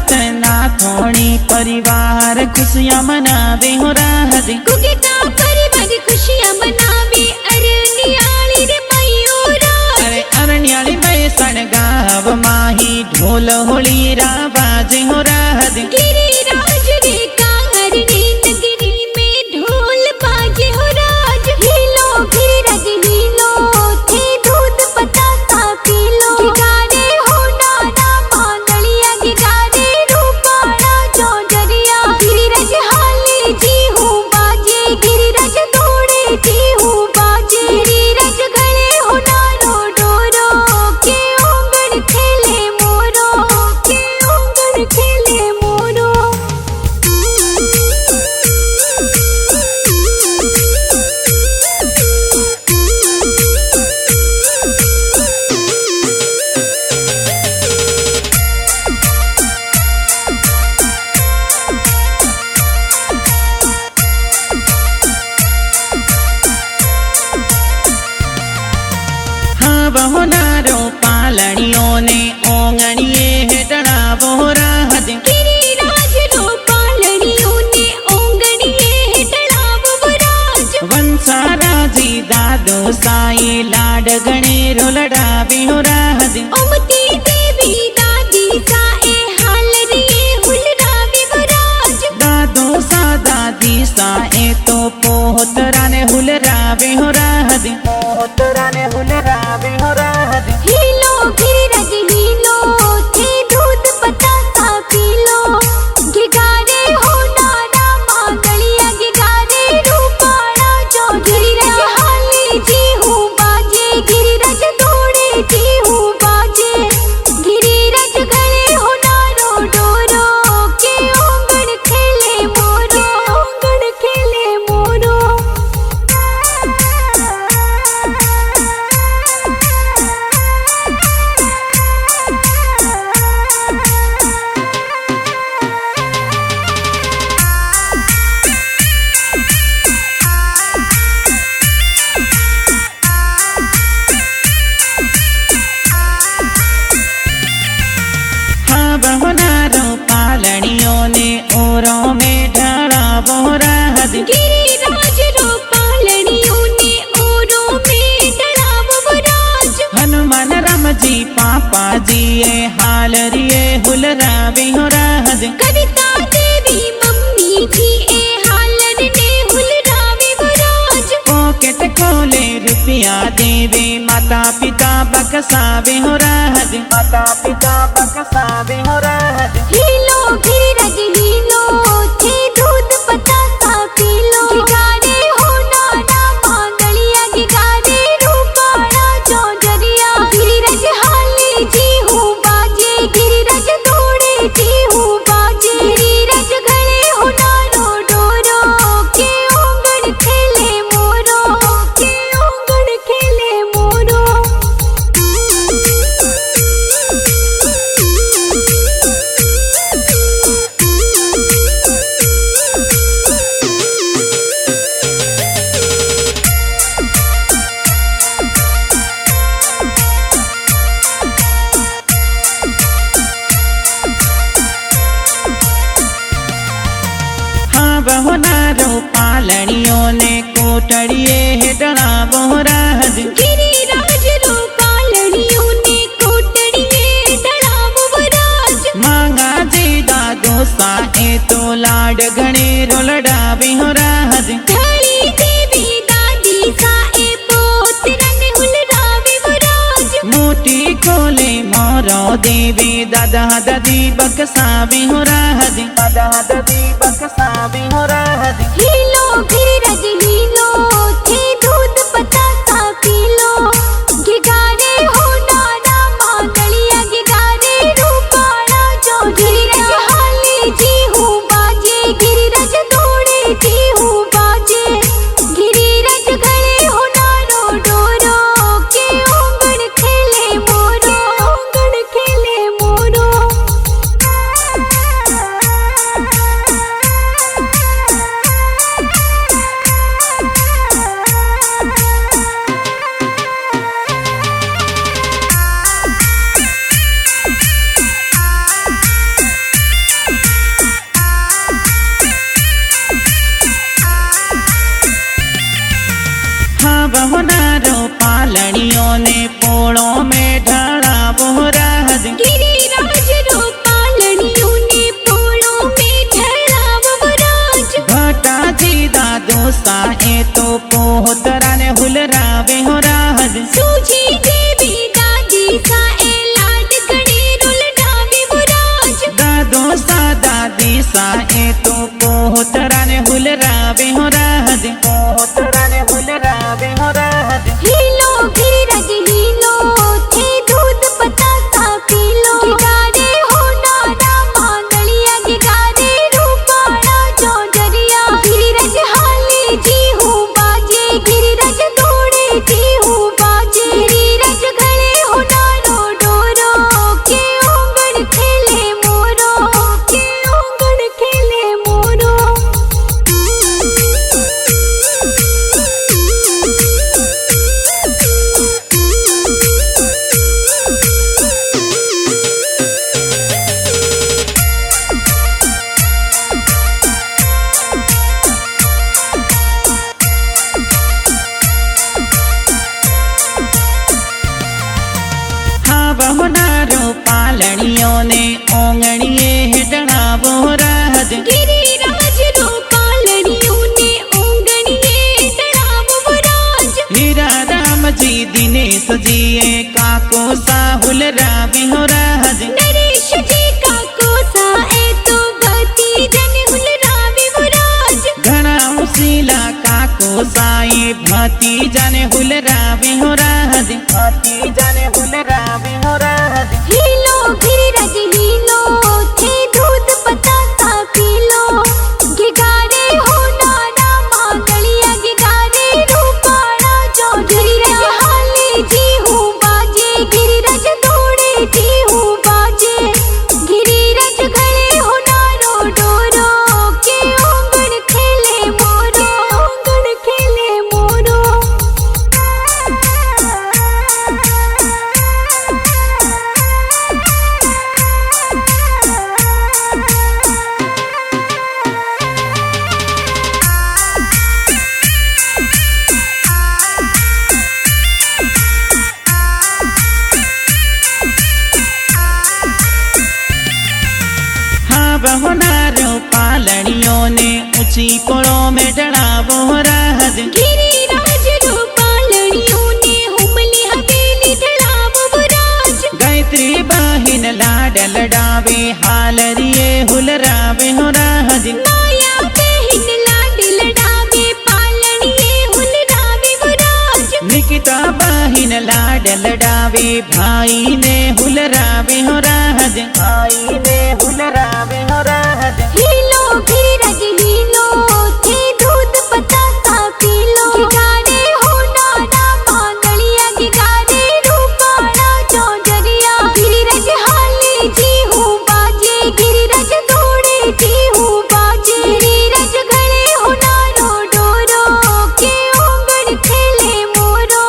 बात ना थोड़ी परिवार खुशियाँ मनावे हो राहत कुके का परिवार खुशियाँ मनावे अरनियाली रे मयूरा। अरे अरनियाली बैसण गाव माही ढोल होली राबाज हो राहत गिरिराज रे कांगरनी नगरी में ढोल बाजे हो राज। हिलो गिरिराज हिलो थे दूध बतासा पी लो। गिगारे हो नाना मांगलिया गिगारे रूपाड़ा चौधरिया। गिरिराज हाले जी हूँ बाजे गिरिराज दौड़े जी हूँ बाजे। गिरिराज गले हो नारो डोरो के ओंगड़ खेले मोरो के ओंगड़ खेले मोरो। हाँ बहु नारो पालनियों ने ओंगणिए हेठड़ा वो राहत गिरिराज रो पालनियों ने ओंगणिए हेठड़ा वो राज। वंसाराजी दादो साई लाड गणे रोलड़ा भी हो राहत ओमती देवी दादी साए हाल रिए हुलरावी वो राज। दादो सा दादी सा ए तो पोहतरा ने हुलरावे हो राहत पोहतरा ने हुलरावे हो राहत हिलो गिरिराज हिलो थे दूध बतासा पी लो। गिगारे हो नाना मांगलिया गिगारे रूपाड़ा चौधरी। गिरिराज हाले जी हूँ बाजे गिरिराज दौड़े जी हूँ बाजे। गिरिराज गले हो नारो डोरो के ओंगड़ खेले मोरो ओंगड़ खेले मोरो। हाँ बहु नारो पालनियों ने ओरों में ढड़ा वो राहत गिरिराज रो पालनियों ने ओरों में ढड़ा वो राज। हनुमान राम जी पापा जी ए हाल रिए हुलरावे हो राहत कविता देवी मम्मी जी ए हालन ने हुलरावे वो राज। पॉकेट खोले रुपया देवे माता पिता बकसावे हो राहत माता पिता बकसावे हो राहत हिलो गिरिराज हिलो थे दूध बतासा पी लो। गिगारे हो नाना मांगलिया गिगारे रूपाड़ा चौधरिया। गिरिराज हाले जी हूँ बाजे गिरिराज दौड़े जी हूँ बाजे। गिरिराज गले हो नारो डोरो के ओंगड़ खेले मोरो के ओंगड़ खेले मोरो। हाँ बहु नारो पालनियों ने कोटड़िए हेठड़ा वो राहत गिरिराज रो पालनियों ने कोटड़िए ढड़ा वो राज। मांगा जी दादो सा ए तो लाड गणे रोलड़ा भी हो राहत धड़ी देवी दादी साए पोतरन हुलरावे वो राज। मोटी खोले मोरो देवी दादा दादी बकसावी हो राहत दादा दादी बकसावी हो राहत हिलो गिरिराज हिलो थे दूध बतासा पी लो। गिगारे हो नाना मांगलिया गिगारे रूपाड़ा चौधरी। गिरिराज हाले जी हूँ बाजे गिरिराज दौड़े जी हूँ बाजे। गिरिराज गले हो नारो डोरो के ओंगड़ खेले मोरो ओंगड़ खेले मोरो। हाँ बहुनारो पालनियों ने पोड़ों में ढाला बोहराज गिरिराज रो पालनियों ने पोड़ों में ढाला बोहराज भटा जी दादो साए तो पोहतरा ने हुलरावे हो राज सूजी देवी दादी साए लाड गणे रुलडावे बोराज दादो सा दादी साए तो पोहतरा ने हुलरावे हो राज पोहतरा ने हुलरावे हो राज हीलो गिरिराज हीलो थे दूध पतासा पीलो गिगारे हो नाना मांगलिया गिगारे रूपाड़ा चौधरिया गिरिराज हाले जी हूँ बाजे गिरिराज दौड़े जी हूँ बाजे गिरिराज गले हो नारो डोरो के ओंगड़ खेले मोरो के ओंगड़ खेले मोरो हाँ बहुनारो पालनियों ने ओंगड़िए हिटना बोहराज गिरिराज रो पालनियों ने ओंगणिए तड़ाव बोराज हीरा राम जी दिनेश जी काको साहुल रावी हो राज नरेश जी का कोसा ए तो भती जन हुलरावे बोराज घना उसीला काको साई भाती जाने हुल रावी हो राज भाती जाने हुल रावी हो राज हीलो गिरिराज हीलो थे दूध पतासा पीलो गिगारे हो नाना मांगलिया गिगारे रूपाड़ा चौधरिया हाले जी हूँ बाजे गिरिराज दौड़े जी हूँ बाजे गिरिराज गले हो नारो डोरो के ओंगड़ खेले मोरो ओंगड़ खेले मोरो हाँ बहुनारो पालनियों ने ऊंची कोड़ों में डड़ा बोहराज गिरिराज रो पालनियों ने हुमली हवेली ढड़ाव बोराज गायत्री बाहिन लाडल डावे हालरिए हुल रावे हो राज माया बहन लाडल डावे पालनिए हुलरावे बोराज निकिता बाहिन लाडल डावे भाई ने हुल रावे हो राज भाई ने हुल रावे हो राज हीलो गिरिराज हीलो थे दूध पतासा पीलो गिगारे हो नाना मांगलिया गिगारे रूपाड़ा चौधरिया गिरिराज हाले जी हूँ बाजे गिरिराज दौड़े जी हूँ बाजे गिरिराज गले हो नारो डोरो के ओंगड़ खेले मोरो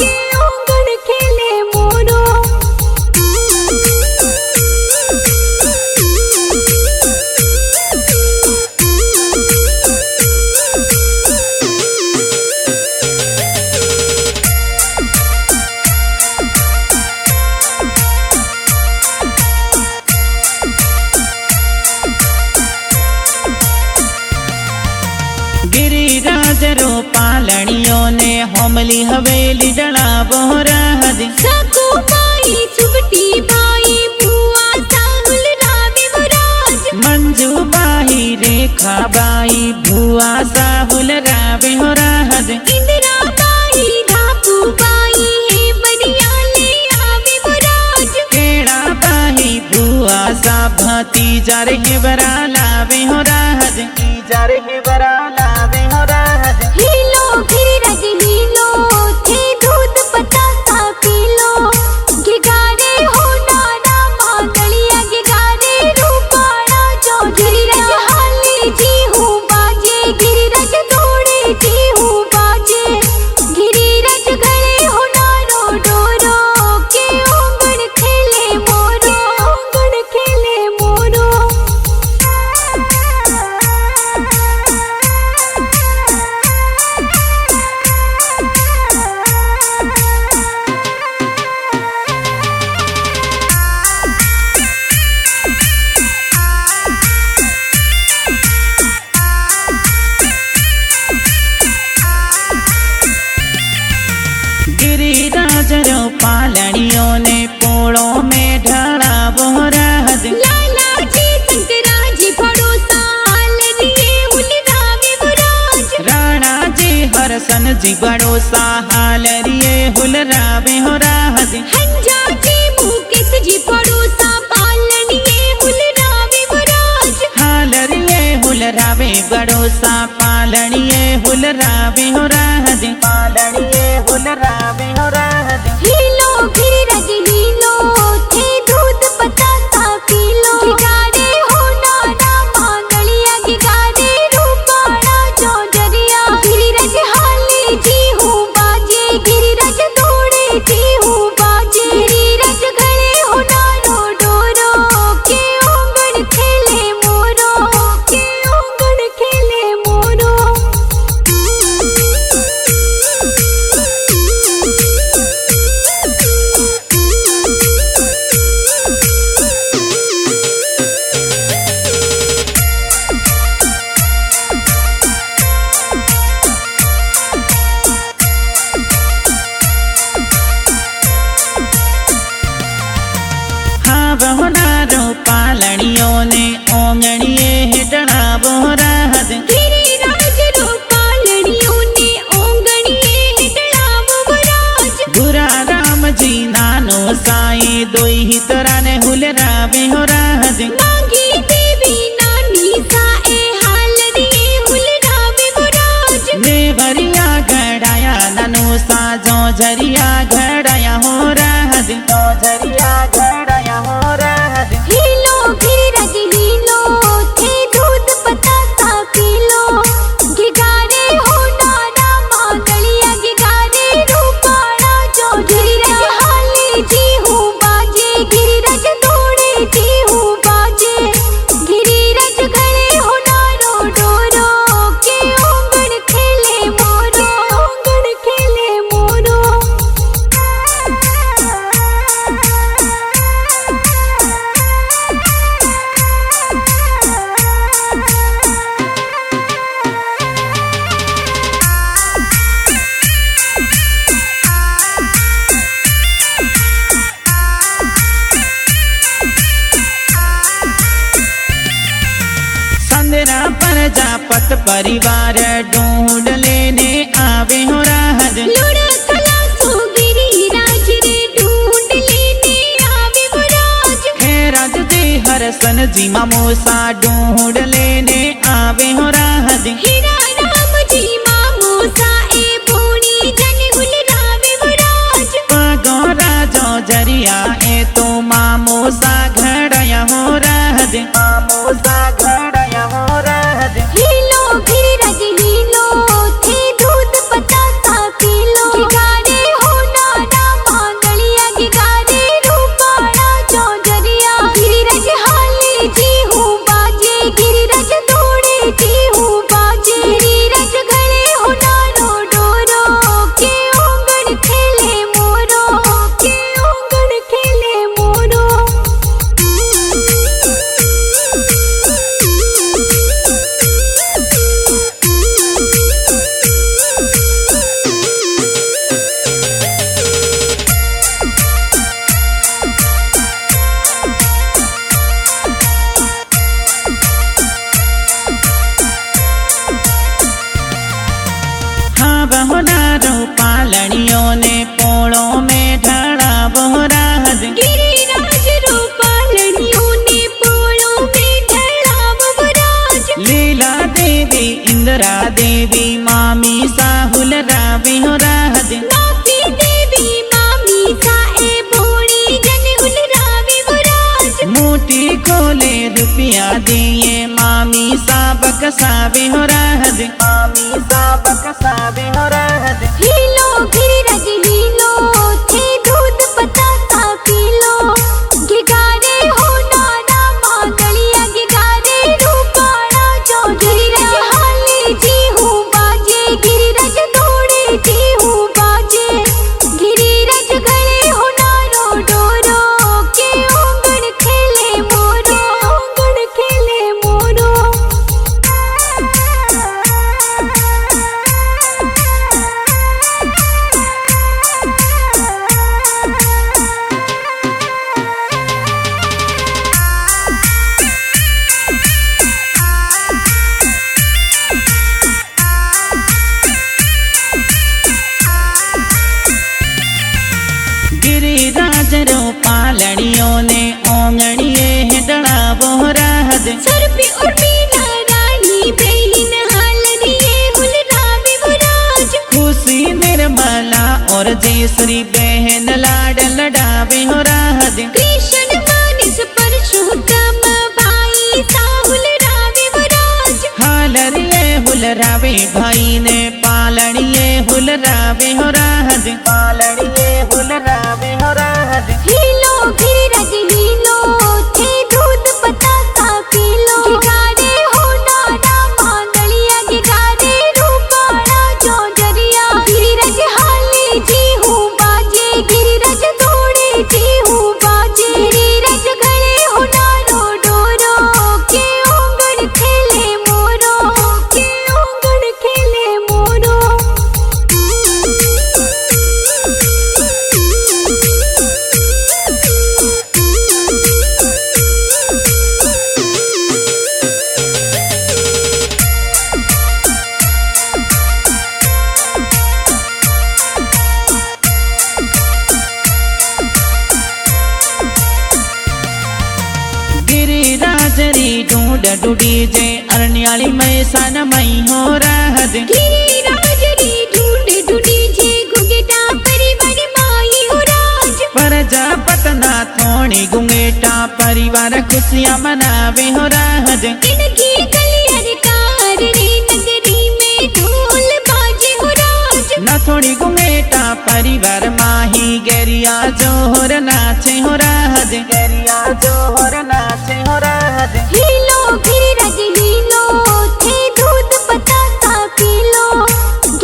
के ओंगड़ खेले मोरो गिरिराज रो पालनियों ने होमली हवेली डड़ा बोहराज सकू बाई चुबटी बाई बुआ साहुल रावे बोराज मंजू बाई रेखा बाई भुआ साहुल रावे हो राज इंदिरा बाई धापू बाई है बनियाले आवे बोराज केड़ा बाई भुआ सा भाती जार हिबरा लावे हो राज जार हिबरा लावे हो राज हीलो गिरिराज हीलो थे दूध पतासा पीलो गिगारे हो नाना मांगलिया गिगारे रूपाड़ा चौधरिया हाले जी हूँ बाजे गिरिराज दौड़े जी हूँ बाजे गिरिराज गले हो नारो डोरो के ओंगड़ खेले मोरो ओंगड़ खेले मोरो गिरिराज रो पालनियों ने पोड़ों में ढाला बोहराज। लाला जी शंकरा जी पड़ोसा हाल रिए हुलरावे मुराज। राणा जी हरसन जी बड़ोसा हाल रिए हुलरावे हो राज। हंजा जी मुकेश जी पड़ोसा पालनिए हुलरावे मुराज। हाल रिए हुलरावे बड़ोसा पालनिए हुलरावे हो राज। पालनिए हुलरावे हो राज। हीलो गिरिराज हीलो थे दूध पतासा पीलो। गिगारे हो नाना मांगलिया गिगारे रूपाड़ा चौधरिया। गिरिराज हाले जी हूँ बाजे गिरिराज दौड़े जी हूँ बाजे। गिरिराज गले हो नारो डोरो के ओंगन खेले मोरो के ओंगन खेले मोरो। हाँ बहुनारो पालनियों ने ओंगणिए हिटड़ा बोहराज। गिरिराज रो पालनियों ने ओंगणिए हिटड़ा मुराज। बुरा राम जी नानो साई दोई हितरा ने हुलरावे हो राज। मांगी देवी नानी साए हाल रिए हुलरावे मुराज। देवरिया घड़ाया ननु सा झरिया घड़ाया हो राज। झरिया घड़ाया हो राज। हीलो गिरिराज हीलो थे दूध पतासा पीलो। गिगारे हो नाना मांगलिया गिगारे रूपाड़ा चौधरी। गिरिराज हाले जी हूँ बाजे गिरिराज दौड़े जी हूँ बाजे। गिरिराज गले हो नारो डोरो के ओंगन खेले मोरो ओंगन खेले मोरो। संदरा प्रजापत परिवार ढूंढ लेने आवे हो राज। लुढ़कला सो गिरिराज रे ढूंढ लेने आवे मुराज। खैराज जी हरसन जी मामूसा ढूंढ लेने आवे हो राज। हीरा राम जी मामूसा ए भोणी जन हुलरावे मुराज। गौरा झरिया ए तो मामूसा घड़ाया हो राज। मामूसा घड़ाया हो राज। हीलो गिरिराज हीलो थे दूध पतासा पीलो। गिगारे हो नाना मांगलिया गिगारे रूपाड़ा चौधरिया। गिरिराज हाले जी हूँ बाजे गिरिराज दौड़े जी हूँ बाजे। गिरिराज गले हो नारो डोरो के ओंगन खेले मोरो के ओंगन खेले मोरो। हाँ बहुनारो पालनियों ने पोड़ों में ढाला बोहराज। गिरिराज रो पालनियों ने पोड़ों में ढला मुराज। लीला देवी इंदिरा देवी मामी साहुल रावी हो राज। माफी देवी मामी साए भोणी जन हुलरावे मुराज। मोटी खोले रुपया दिए मामी सा बकसावे हो राज। मामी सा बकसावे हो राज। हीलो गिरिराज हीलो थे दूध पतासा पीलो। गिगारे हो नाना मांगलिया गिगारे रूपाड़ा चौधरी। गिरिराज हाले जी हूँ बाजे गिरिराज दौड़े जी हूँ बाजे। गिरिराज गले हो नारो डोरो के ओंगन खेले मोरो ओंगन खेले मोरो। पालड़ियों ने ओंगड़िए डड़ा बोहराज सर पे उर्मिला रानी बहन हालरिए हुलरावे मुराज खुशी निर्मला और जयश्री बहन लाड लडावे हो राज कृष्ण मानस परशुतम भाई साहुल रावे मुराज हालरिए हुलरावे भाई ने पालड़िए हुलरावे हो राज पालड़िए हुलरावे हो राज हीलो गिरज हीलो थे दूध बतासा पीलो गिगारे हो नाना मांगलिया गिगारे रूपाड़ा जो जरिया गिरिरज हाले जी हूँ बाजे गिरिरज दौड़े जी हूँ बाजे गिरिरज गले हो नारो डोरो के ओंगड़ खेले मोरो के ओंगड़ खेले मोरो गिरिराजरी ढूंढ डूडी जे अरण्याली मैसान मई हो राज गिरिराजरी ढूंढ ढूंढी जे गुगेटा परिवार माई हो राज प्रजापतना थोड़ी गुंगेटा परिवार खुशियाँ मनावे हो राज इनकी गलियार कार रे नगरी में ढोल बाजे हो राज न थोड़ी गुंगेटा परिवार माही गेरिया जोहर नाचे हो राज गेरिया जोहर नाचे हो राज हीलो गिरिरज हीलो थे दूध बतासा पीलो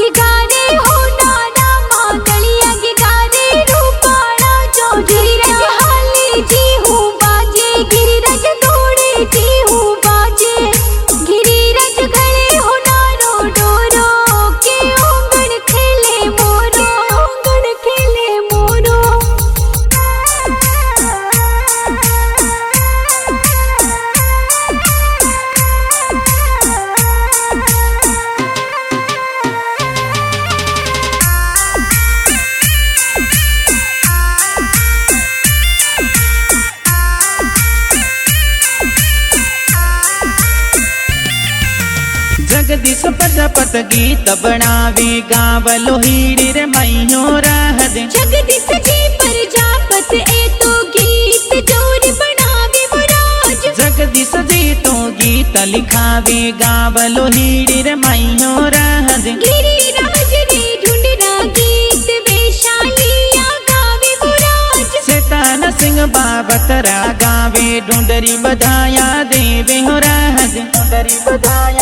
गिगारे हो नाना मांगलिया गिगारे रूपाड़ा जो गिरिरज हाले जी हूँ बाजे गिरिरज दौड़े जी हूँ बाजे गिरिरज गले हो नारो डोरो के ओंगड़ खेले मोरो ओंगड़ खेले मोरो जगदीश प्रजापत गीत बनावे गावलो हीरी रे मई हो राज जगदीश जी प्रजापत ए तो गीत जोर बनावे मुराज जगदीश जी तो गीत लिखावे गावलो हीरी रे मई हो राज गिरिराज रे ढूंढना गीत वैशालिया गावे मुराज शैतान सिंह बाबतरा गावे ढूंढरी बधाया देवे हो राज ढूंढरी बधाया